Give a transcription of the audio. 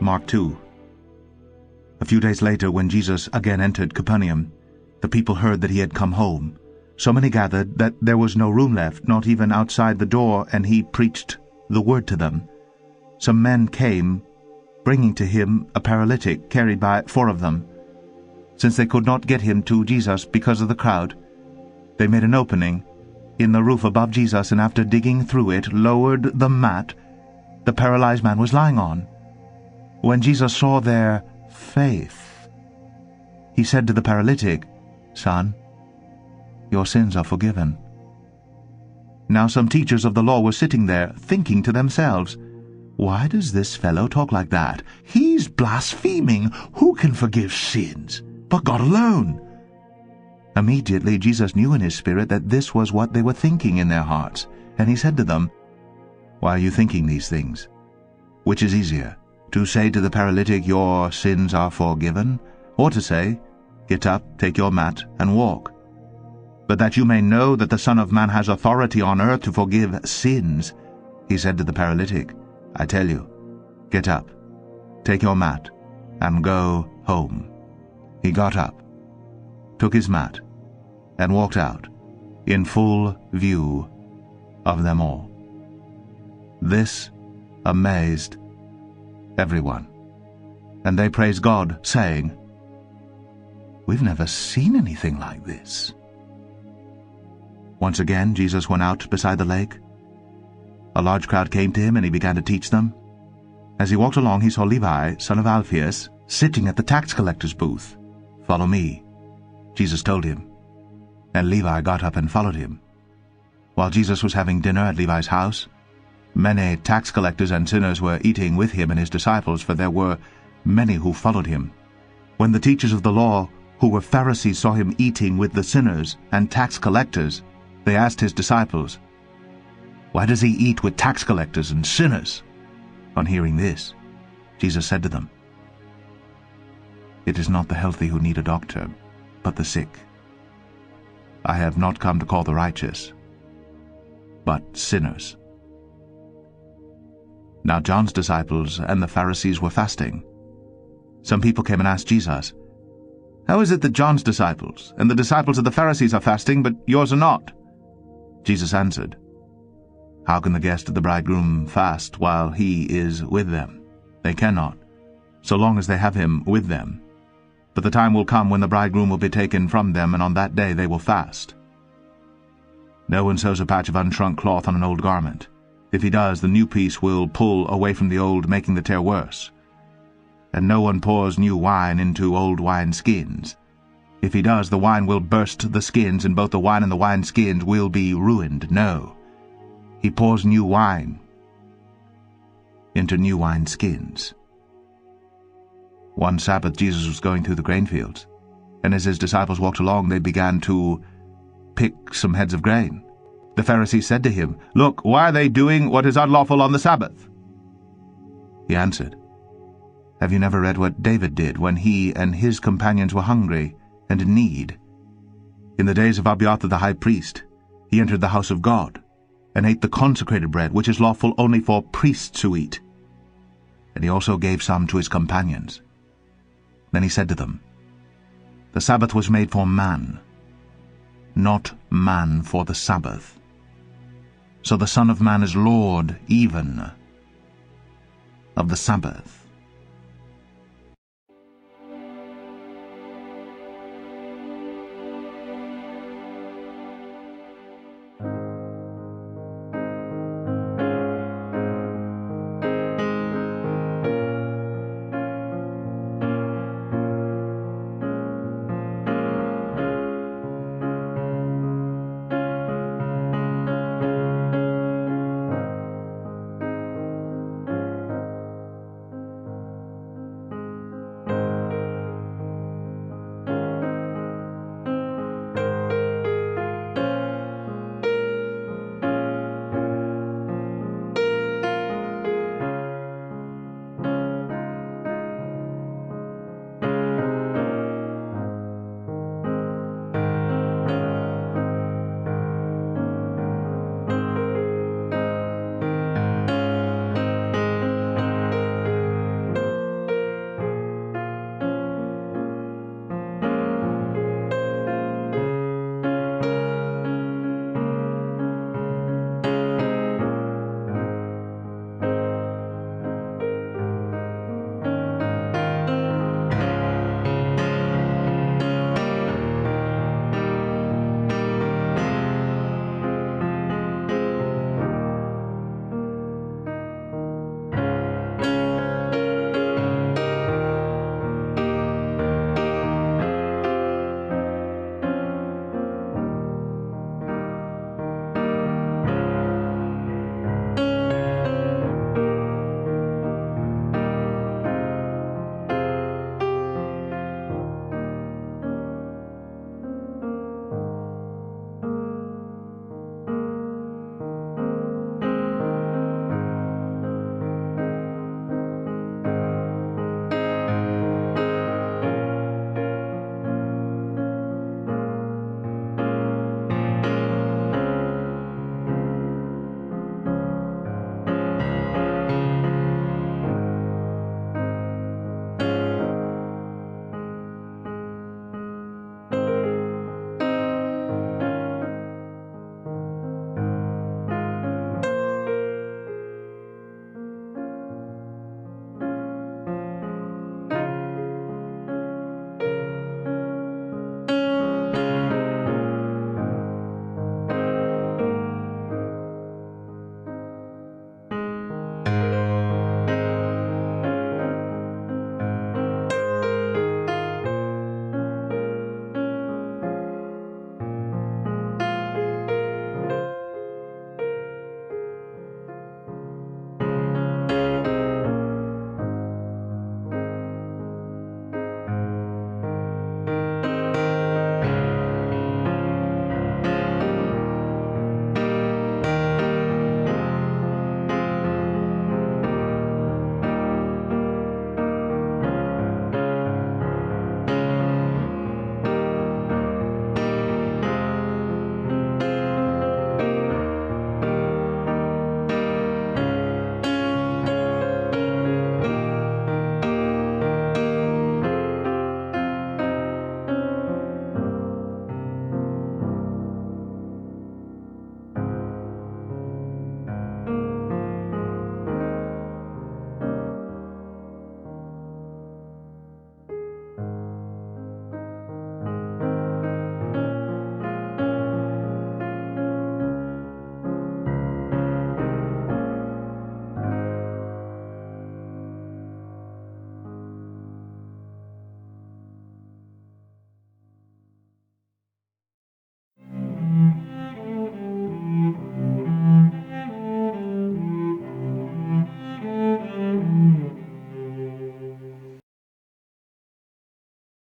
Mark 2. A few days later, when Jesus again entered Capernaum, the people heard that he had come home. So many gathered that there was no room left, not even outside the door, and he preached the word to them. Some men came, bringing to him a paralytic carried by 4 of them. Since they could not get him to Jesus because of the crowd, they made an opening in the roof above Jesus, and after digging through it, lowered the mat the paralyzed man was lying on. When Jesus saw their faith, he said to the paralytic, "Son, your sins are forgiven." Now some teachers of the law were sitting there, thinking to themselves, "Why does this fellow talk like that? He's blaspheming. Who can forgive sins but God alone?" Immediately Jesus knew in his spirit that this was what they were thinking in their hearts, and he said to them, "Why are you thinking these things? Which is easier, to say to the paralytic, 'Your sins are forgiven,' or to say, 'Get up, take your mat, and walk'? But that you may know that the Son of Man has authority on earth to forgive sins," he said to the paralytic, "I tell you, get up, take your mat, and go home." He got up, took his mat, and walked out, in full view of them all. This amazed everyone, and they praised God, saying, "We've never seen anything like this." Once again Jesus went out beside the lake. A large crowd came to him, and he began to teach them. As he walked along, he saw Levi, son of Alphaeus, sitting at the tax collector's booth. "Follow me," Jesus told him, and Levi got up and followed him. While Jesus was having dinner at Levi's house, many tax collectors and sinners were eating with him and his disciples, for there were many who followed him. When the teachers of the law, who were Pharisees, saw him eating with the sinners and tax collectors, they asked his disciples, "Why does he eat with tax collectors and sinners?" On hearing this, Jesus said to them, "It is not the healthy who need a doctor, but the sick. I have not come to call the righteous, but sinners." Now John's disciples and the Pharisees were fasting. Some people came and asked Jesus, "How is it that John's disciples and the disciples of the Pharisees are fasting, but yours are not?" Jesus answered, "How can the guest of the bridegroom fast while he is with them? They cannot, so long as they have him with them. But the time will come when the bridegroom will be taken from them, and on that day they will fast. No one sews a patch of unshrunk cloth on an old garment. If he does, the new piece will pull away from the old, making the tear worse. And no one pours new wine into old wine skins. If he does, the wine will burst the skins, and both the wine and the wine skins will be ruined. No, he pours new wine into new wine skins." One Sabbath Jesus was going through the grain fields, and as his disciples walked along, they began to pick some heads of grain. The Pharisees said to him, "Look, why are they doing what is unlawful on the Sabbath?" He answered, "Have you never read what David did when he and his companions were hungry and in need? In the days of Abiathar the high priest, he entered the house of God and ate the consecrated bread, which is lawful only for priests to eat. And he also gave some to his companions. Then he said to them, 'The Sabbath was made for man, not man for the Sabbath. So the Son of Man is Lord even of the Sabbath.'"